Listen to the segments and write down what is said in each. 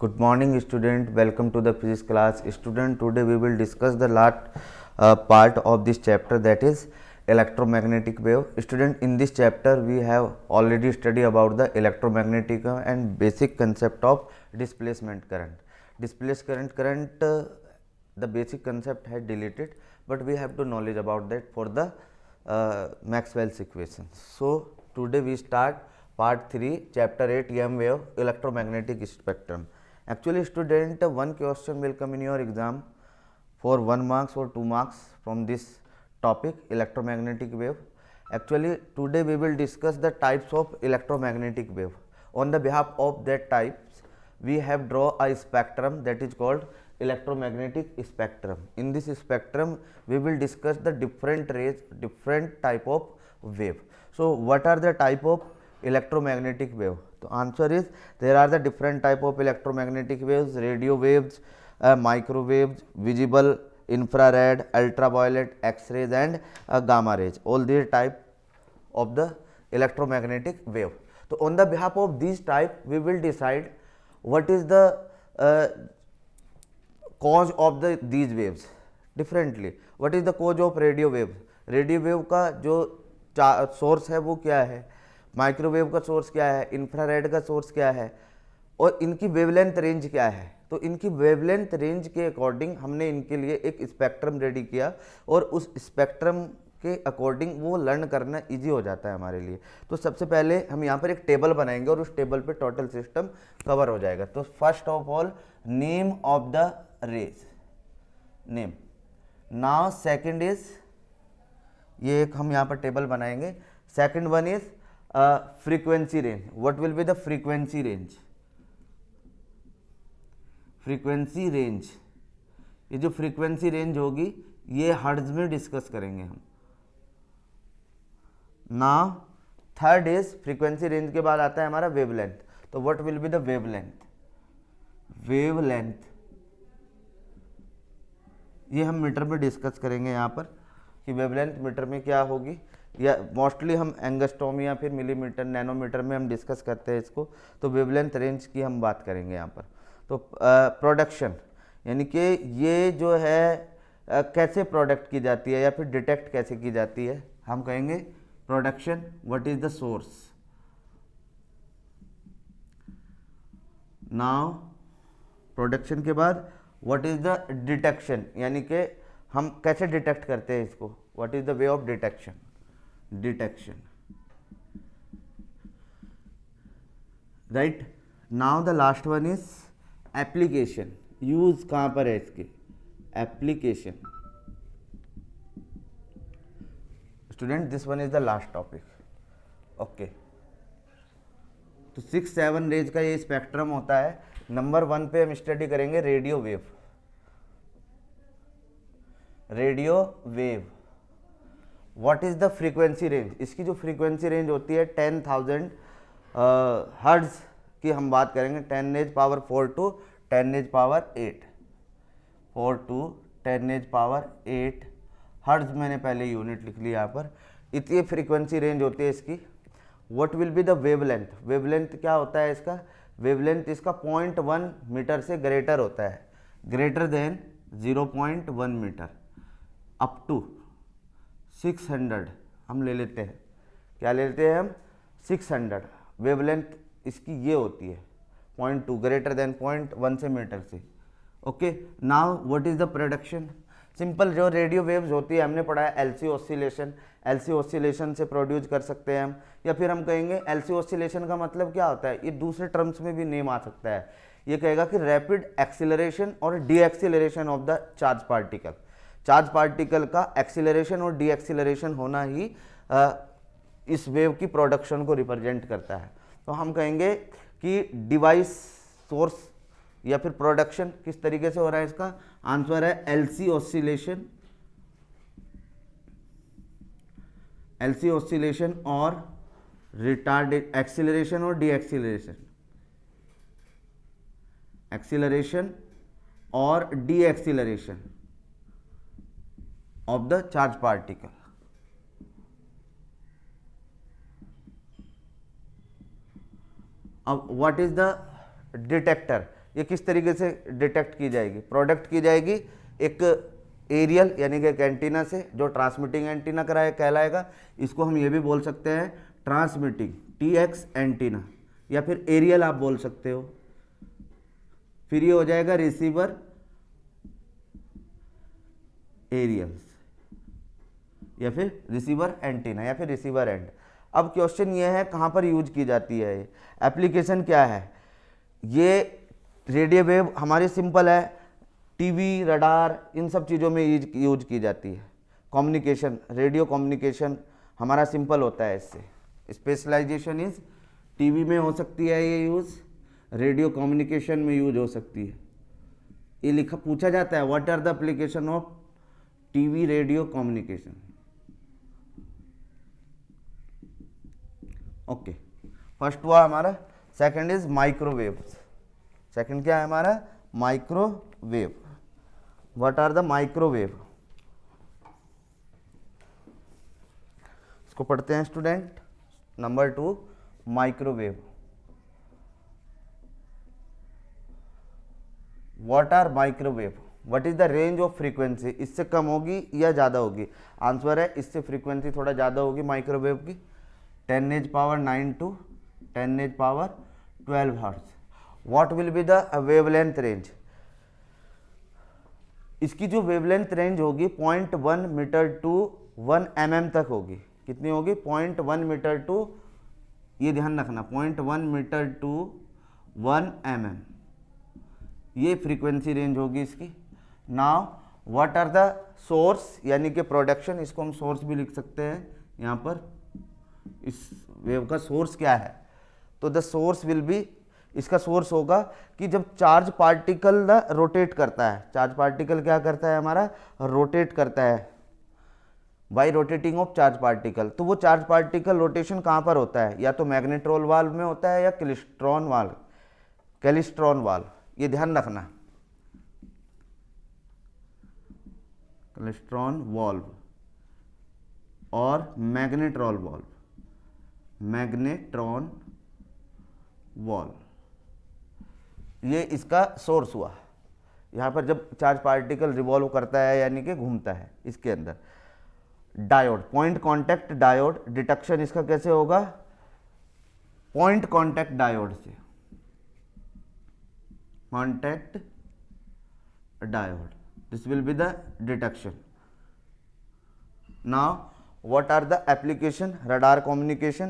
Good morning, student. Welcome to the physics class. Student, today we will discuss the last part of this chapter, that is electromagnetic wave. Student, in this chapter we have already studied about the electromagnetic and basic concept of displacement current. Displacement current, the basic concept had deleted, but we have to knowledge about that for the Maxwell's equations. So today we start part 3, chapter 8, EM wave, electromagnetic spectrum. Actually, student, one question will come in your exam for 1 marks or 2 marks from this topic, electromagnetic wave. Actually, today we will discuss the types of electromagnetic wave. On the behalf of that types, we have draw a spectrum that is called electromagnetic spectrum. In this spectrum, we will discuss the different rays, different type of wave. So, what are the type of electromagnetic wave? The answer is there are the different type of electromagnetic waves: radio waves, microwaves, visible, infrared, ultraviolet, X-rays and gamma rays. All these type of the electromagnetic wave. So on the behalf of these type, we will decide what is the cause of these waves differently. What is the cause of radio wave? Radio wave का जो source है वो क्या है, microwave का source क्या है, infrared का सोर्स क्या है और इनकी वेवलेंथ रेंज क्या है. तो इनकी वेवलेंथ रेंज के अकॉर्डिंग हमने इनके लिए एक स्पेक्ट्रम रेडी किया और उस स्पेक्ट्रम के अकॉर्डिंग वो लर्न करना इजी हो जाता है हमारे लिए. तो सबसे पहले हम यहाँ पर एक टेबल बनाएंगे और उस टेबल पे टोटल सिस्टम कवर हो जाएगा. तो first of all name of the rays, name. Now second is, ये एक हम यहाँ पर टेबल बनाएंगे. Second one is frequency range. What will be the frequency range? Frequency range, ये जो फ्रीक्वेंसी रेंज होगी ये हर्ट्ज में डिस्कस करेंगे हम. Now third is, frequency range के बाद आता है हमारा वेवलेंथ. तो what will be the wavelength? Wavelength ये हम मीटर में डिस्कस करेंगे यहाँ पर कि वेवलेंथ मीटर में क्या होगी, या मोस्टली हम एंगस्ट्रॉम या फिर मिलीमीटर, नैनोमीटर में हम डिस्कस करते हैं इसको. तो वेवलेंथ रेंज की हम बात करेंगे यहाँ पर. तो प्रोडक्शन, यानी कि ये जो है कैसे प्रोडक्ट की जाती है या फिर डिटेक्ट कैसे की जाती है, हम कहेंगे production. What is the source? Now production के बाद व्हाट इज द डिटेक्शन, यानी कि हम कैसे डिटेक्ट करते हैं इसको. What is the way of detection? Detection, right. Now the last one is application. Use कहां पर है इसके? Application. Student, this one is the last topic. Okay, तो 6-7 रेज का ये स्पेक्ट्रम होता है. नंबर 1 पे हम स्टडी करेंगे radio wave. Radio wave, what is the frequency range? इसकी जो फ्रीक्वेंसी रेंज होती है 10,000 हर्ट्ज की हम बात करेंगे. 10⁻⁴ टू 10⁻⁸, 4 टू 10⁻⁸ हर्ट्ज. मैंने पहले यूनिट लिख ली यहाँ पर. इतनी फ्रीक्वेंसी रेंज होती है इसकी. What will be the wavelength? Wavelength क्या होता है इसका? वेवलेंथ इसका 0.1 मीटर से ग्रेटर होता है, greater than 0.1 metre, up to 600 हम ले लेते हैं. क्या ले लेते हैं हम? 600. वेवलेंथ इसकी ये होती है 0.2, ग्रेटर देन 0.1 से मीटर से. Okay, now what is the production? Simple, जो रेडियो वेव्स होती है हमने पढ़ा है एलसी ऑसिलेशन. एलसी ऑसिलेशन से प्रोड्यूस कर सकते हैं हम, या फिर हम कहेंगे एलसी ऑसिलेशन का मतलब क्या होता है, ये दूसरे टर्म्स में भी नेम आ सकता है. ये कहेगा कि रैपिड एक्सीलरेशन और D acceleration of the charge particle. Charge particle का एक्सीलरेशन और डी एक्सीलरेशन होना ही इस वेव की प्रोडक्शन को रिप्रेजेंट करता है. तो हम कहेंगे कि डिवाइस सोर्स या फिर प्रोडक्शन किस तरीके से हो रहा है. इसका आंसर है एलसी ऑसिलेशन. एलसी ऑसिलेशन और रिटार्डेड एक्सीलरेशन और डी एक्सीलरेशन, एक्सीलरेशन और D acceleration of the charge particle. अब what is the detector? ये किस तरीके से डिटेक्ट की जाएगी? प्रोडक्ट की जाएगी एक एरियल यानी कि एक एंटीना से, जो ट्रांसमिटिंग एंटीना कहलाएगा। इसको हम ये भी बोल सकते हैं ट्रांसमिटिंग TX एंटीना, या फिर एरियल आप बोल सकते हो। फिर ये हो जाएगा रिसीवर एरियल्स, या फिर रिसीवर एंटीना, या फिर रिसीवर एंड। अब क्वेश्चन ये है कहाँ पर यूज की जाती है, ये एप्लीकेशन क्या है? ये रेडियो वेव हमारी सिंपल है, टीवी, रडार, इन सब चीज़ों में यूज की जाती है। कम्युनिकेशन, रेडियो कम्युनिकेशन हमारा सिंपल होता है इससे। स्पेशलाइजेशन इज टीवी में हो सकती है ये यूज़, रेडियो कम्युनिकेशन में यूज हो सकती है। ये लिखा पूछा जाता है, what are the application of TV radio communication. Okay, first हुआ हमारा। Second is microwave. सेकंड क्या है हमारा? Microwave. What are the microwave? इसको पढ़ते हैं student. Number 2, microwave. What are microwave? What is the range of frequency? इससे कम होगी या ज़्यादा होगी? आंसर है इससे फ्रीक्वेंसी थोड़ा ज़्यादा होगी माइक्रोवेव की, 10⁻⁹ to 10⁻12 hertz. What will be the wavelength range? इसकी जो वेवलेंथ रेंज होगी 0.1 मीटर टू 1 mm तक होगी। कितनी होगी? 0.1 मीटर टू, ये ध्यान रखना, 0.1 मीटर टू 1 mm, ये फ्रीक्वेंसी रेंज होगी इसकी। Now what are the source यानी कि प्रोडक्शन, इसको हम सोर्स भी लिख सकते हैं यहाँ पर। इस वेव का सोर्स क्या है? तो द सोर्स विल बी, इसका सोर्स होगा कि जब चार्ज पार्टिकल रोटेट करता है। चार्ज पार्टिकल क्या करता है हमारा? रोटेट करता है by rotating of charge particle. तो वो चार्ज पार्टिकल रोटेशन कहाँ पर होता है? या तो मैग्नेट्रोन वाल्व में होता है या क्लिस्ट्रॉन वाल्व। ये ध्यान रखना, क्लिस्ट्रॉन वाल्व और मैग्नेट्रॉन वाल्व, ये इसका सोर्स हुआ। यहाँ पर जब चार्ज पार्टिकल रिवॉल्व करता है यानी कि घूमता है इसके अंदर। Diode, point contact diode, detection इसका कैसे होगा? पॉइंट कांटेक्ट डायोड से, contact diode, this will be the detection. Now what are the application? Radar communication,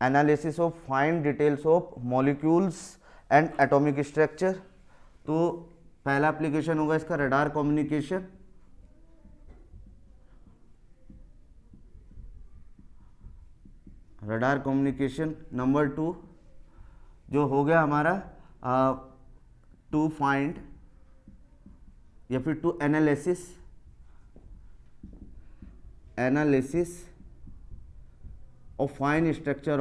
analysis of fine details of molecules and atomic structure। तो पहला application होगा इसका radar communication. Radar communication. Number 2 जो हो गया हमारा to find या फिर to analysis of fine structure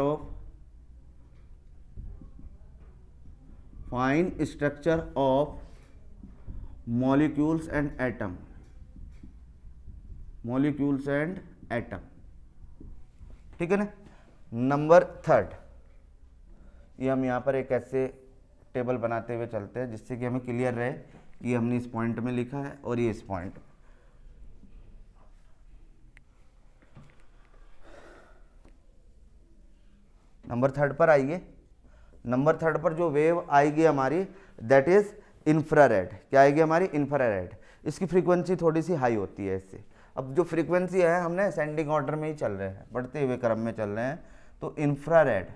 of molecules and atom. ठीक है ना। नंबर 3, ये हम यहाँ पर एक ऐसे टेबल बनाते हुए चलते हैं जिससे कि हमें क्लियर रहे कि हमने इस पॉइंट में लिखा है और ये इस पॉइंट। नंबर 3 पर आइए। नंबर 3 पर जो वेव आएगी हमारी, दैट इज इंफ्रारेड। क्या आएगी हमारी? इंफ्रारेड। इसकी फ्रीक्वेंसी थोड़ी सी हाई होती है इससे। अब जो फ्रीक्वेंसी है, हमने असेंडिंग ऑर्डर में ही चल रहे हैं, बढ़ते हुए क्रम में चल रहे हैं, तो इंफ्रारेड।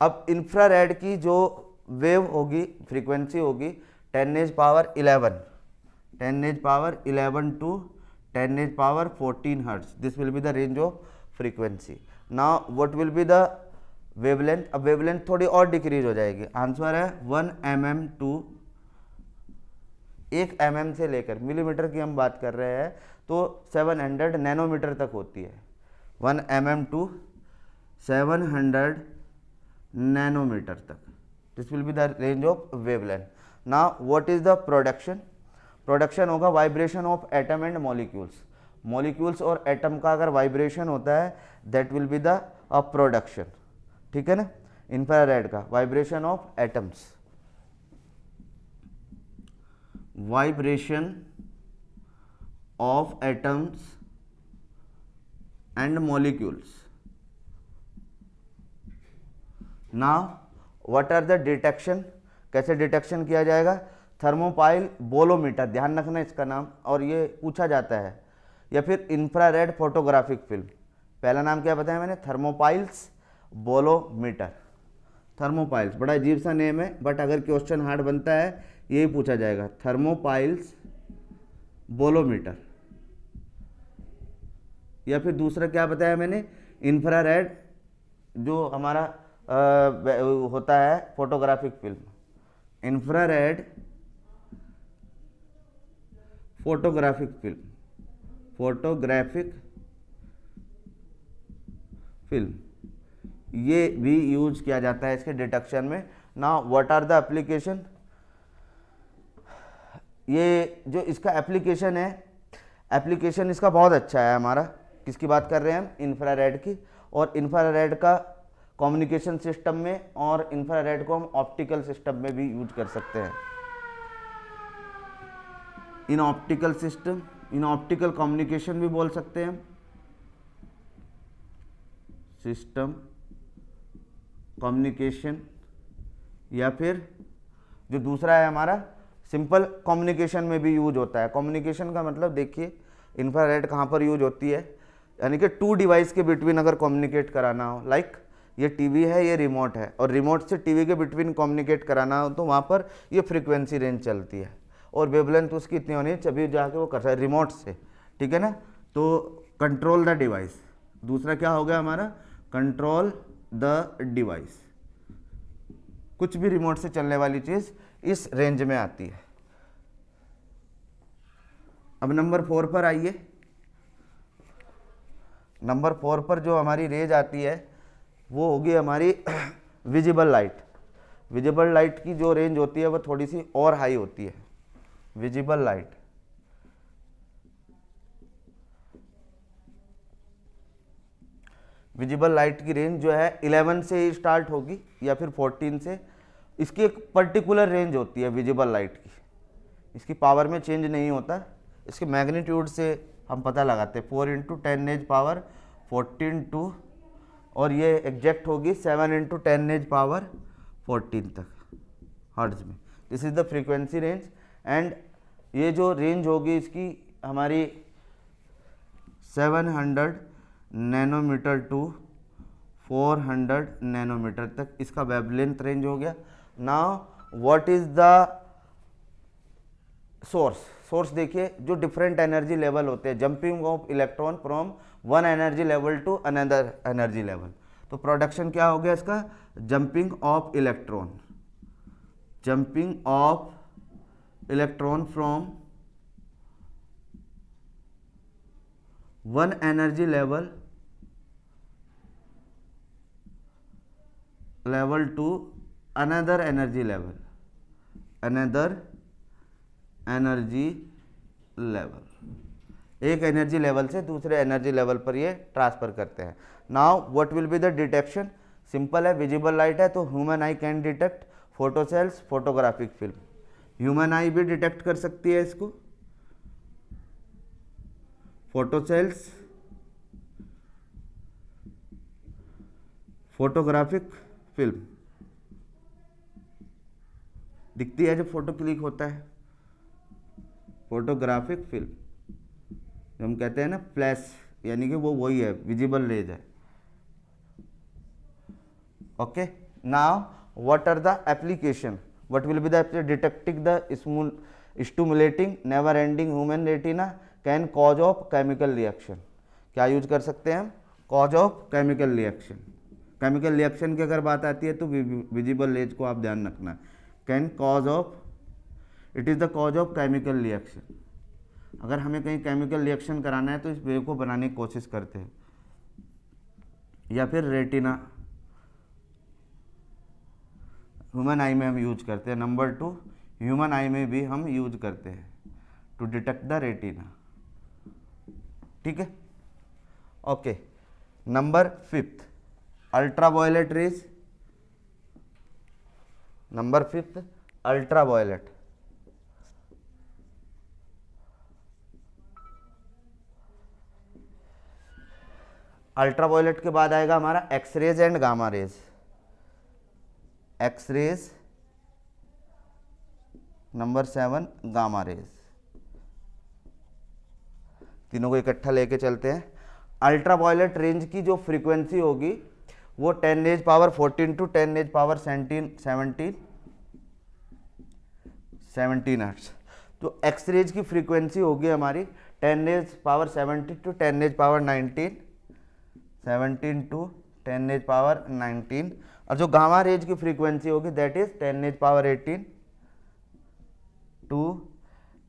अब इंफ्रारेड की जो वेव होगी, फ्रीक्वेंसी होगी 10⁻11 to 10⁻14 hertz. This will be the range of frequency. Now what will be the wavelength? अब वेवलेंथ थोड़ी और डिक्रीज हो जाएगी। आंसर है 1 mm टू 1 mm से लेकर, मिलीमीटर की हम बात कर रहे हैं तो 700 नैनोमीटर तक होती है। 1 mm टू 700 नैनोमीटर तक। This will be the range of wavelength. Now what is the production? Production होगा vibration of atom and molecules और एटम का अगर वाइब्रेशन होता है, that will be the production. ठीक है ना। इंफ्रारेड का vibration of atoms, vibration of atoms and molecules. Now what are the detection, कैसे डिटेक्शन किया जाएगा, थर्मोपाइल बोलोमीटर, ध्यान रखना इसका नाम, और ये पूछा जाता है, या फिर इंफ्रारेड फोटोग्राफिक फिल्म। पहला नाम क्या बताया मैंने, थर्मोपाइल्स बोलोमीटर। थर्मोपाइल्स बड़ा अजीब सा नेम है, बट अगर क्वेश्चन हार्ड बनता है यही पूछा जाएगा, थर्मोपाइल्स बोलोमीटर। या फिर दूसरा क्या बताया मैंने, इंफ्रारेड जो हमारा होता है photographic film, infrared photographic film, photographic film, ये भी यूज किया जाता है इसके डिटेक्शन में। Now what are the application, ये जो इसका एप्लीकेशन है, एप्लीकेशन इसका बहुत अच्छा है हमारा। किसकी बात कर रहे हैं हम, इंफ्रारेड की। और इंफ्रारेड का कम्युनिकेशन सिस्टम में, और इंफ्रारेड को हम ऑप्टिकल सिस्टम में भी यूज कर सकते हैं। In optical system, in optical communication भी बोल सकते हैं हम, सिस्टम कम्युनिकेशन, या फिर जो दूसरा है हमारा सिंपल कम्युनिकेशन में भी यूज होता है। कम्युनिकेशन का मतलब देखिए इंफ्रारेड कहाँ पर यूज होती है, यानी कि टू डिवाइस के बिटवीन अगर कम्युनिकेट कराना हो, लाइक ये टीवी है, ये रिमोट है, और रिमोट से टीवी के बिटवीन कम्युनिकेट कराना हो तो वहाँ पर ये फ्रीक्वेंसी रेंज चलती है, और वेवलेंथ उसकी इतनी होनी चाहिए तभी जाके वो कर सकता है रिमोट से, ठीक है ना। तो कंट्रोल द डिवाइस, दूसरा क्या हो गया हमारा, कंट्रोल द डिवाइस, कुछ भी रिमोट से चलने वाली चीज़ इस रेंज में आती है। अब नंबर 4 पर आइए। नंबर 4 पर जो हमारी रेंज आती है वो होगी हमारी विजिबल लाइट। विजिबल लाइट की जो रेंज होती है वो थोड़ी सी और हाई होती है। विजिबल लाइट, विजिबल लाइट की रेंज जो है 11 से ही स्टार्ट होगी या फिर 14 से। इसकी एक पर्टिकुलर रेंज होती है विजिबल लाइट की, इसकी पावर में चेंज नहीं होता, इसके मैग्नीट्यूड से हम पता लगाते हैं। 4 × 10 पावर 14 और ये एग्जैक्ट होगी 7 × 10 14 तक हर्ट्ज में। This is the frequency range. And ये जो रेंज होगी इसकी हमारी 700 नैनोमीटर टू 400 नैनोमीटर तक इसका वेवलेंथ रेंज हो गया। Now what is the source, source देखिए जो डिफरेंट एनर्जी लेवल होते हैं, jumping of electron from one energy level to another energy level. तो प्रोडक्शन क्या हो गया इसका, jumping of electron, jumping of electron from one energy level to another energy level, another energy level, एक energy level से दूसरे energy level पर ये ट्रांसफर करते हैं। Now what will be the detection, simple है, विजिबल लाइट है तो human I can detect, फोटोसेल्स photographic film, human आई भी डिटेक्ट कर सकती है इसको, फोटोसेल्स फोटोग्राफिक फिल्म दिखती है जब फोटो क्लिक होता है, फोटोग्राफिक फिल्म जो हम कहते हैं ना फ्लैश, यानी कि वो वही है, विजिबल रेज है। Okay, now what are the application, what will be the detecting the stimulating never ending human retina can cause of chemical reaction. क्या यूज कर सकते हैं हम, cause of chemical reaction. Chemical reaction की अगर बात आती है तो विजिबल रेज को आप ध्यान रखना, can cause of, it is the cause of chemical reaction. अगर हमें कहीं केमिकल रिएक्शन कराना है तो इस वेव को बनाने की कोशिश करते हैं, या फिर रेटिना, ह्यूमन आई में हम यूज करते हैं। नंबर 2, ह्यूमन आई में भी हम यूज करते हैं टू डिटेक्ट द रेटिना, ठीक है। Okay, number 5 ultraviolet rays, number 5 ultraviolet. Ultraviolet के बाद आएगा हमारा x rays and gamma rays. X rays, number 7 gamma rays. तीनों को इकट्ठा लेके चलते हैं। अल्ट्रावायलेट रेंज की जो फ्रीक्वेंसी होगी वो 10⁻14 टू 10⁻17 हर्ट्ज। तो एक्सरेज की फ्रीक्वेंसी होगी हमारी 10⁻17 टू 10⁻19, 17 टू 10⁻19, और जो गामा रेज की फ्रीक्वेंसी होगी that is 10⁻18 to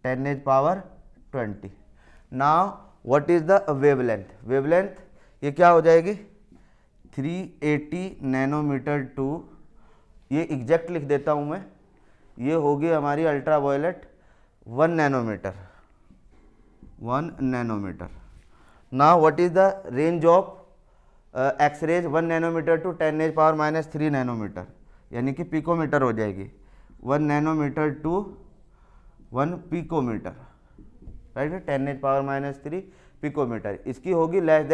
10⁻20। Now what is the wavelength? Wavelength ये क्या हो जाएगी? 380 नैनोमीटर टू, ये एग्जैक्ट लिख देता हूँ मैं, ये होगी हमारी ultraviolet 1 nanometre, 1 nanometre. Now what is the range of x rays? 1 nanometre to 10⁻³ nanometre, यानी कि पिकोमीटर हो जाएगी। 1 नैनोमीटर टू 1 पिकोमीटर, राइट है, 10⁻³ पिकोमीटर। इसकी होगी less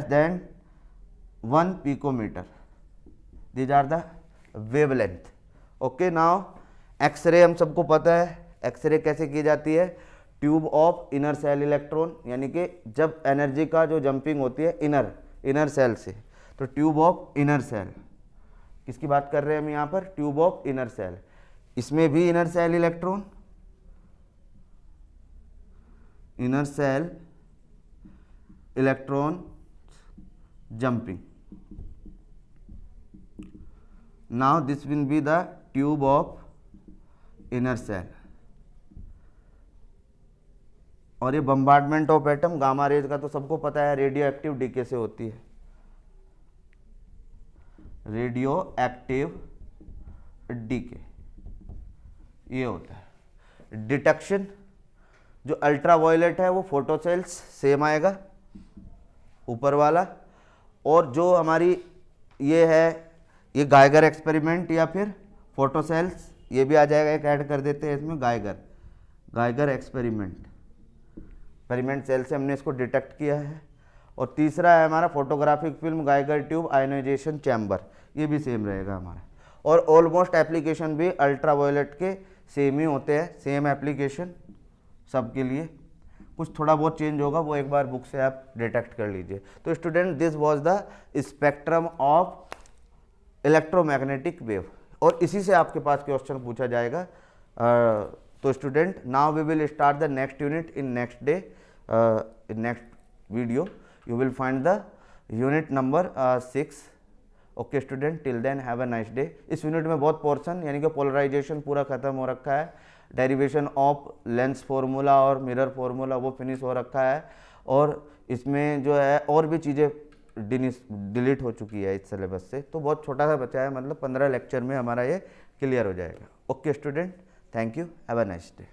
than 1 picometre. These are the wavelength. Okay, now x ray हम सबको पता है, एक्सरे कैसे की जाती है? Tube of inner shell electron, यानी कि जब एनर्जी का जो जंपिंग होती है इनर सेल से, तो ट्यूब ऑफ इनर सेल। किसकी बात कर रहे हैं हम यहाँ पर? Tube of inner shell. इसमें भी inner shell electron, inner shell electron jumping. Now this will be the tube of inner shell. और ये bombardment of atom, gamma rays का तो सबको पता है, रेडियो एक्टिव डीके से होती है। रेडियो एक्टिव डीके ये होता है। डिटेक्शन, जो अल्ट्रावायलेट है वो फोटोसेल्स सेम आएगा ऊपर वाला, और जो हमारी ये है ये गाइगर एक्सपेरिमेंट या फिर फोटोसेल्स, ये भी आ जाएगा, एक ऐड कर देते हैं इसमें, गाइगर एक्सपेरिमेंट सेल से हमने इसको डिटेक्ट किया है। और तीसरा है हमारा photographic film Geiger tube ionisation chamber, ये भी सेम रहेगा हमारा। और ऑलमोस्ट एप्लीकेशन भी अल्ट्रावायलेट के सेम ही होते हैं, सेम एप्लीकेशन सबके लिए। कुछ थोड़ा बहुत चेंज होगा, वो एक बार बुक से आप डिटेक्ट कर लीजिए। तो student, this was the spectrum of electromagnetic wave, और इसी से आपके पास क्वेश्चन पूछा जाएगा। तो student, now we will start the next unit in next day, in next video you will find the unit number 6। Okay student, till then have a nice day. इस unit में बहुत पोर्शन यानी कि polarisation पूरा खत्म हो रखा है, डेरिवेशन ऑफ लेंस फार्मूला और मिरर फार्मूला वो फिनिश हो रखा है, और इसमें जो है और भी चीज़ें डिलीट हो चुकी है इस सिलेबस से, तो बहुत छोटा सा बचा है, मतलब 15 लेक्चर में हमारा ये क्लियर हो जाएगा। Okay student, thank you, have a nice day.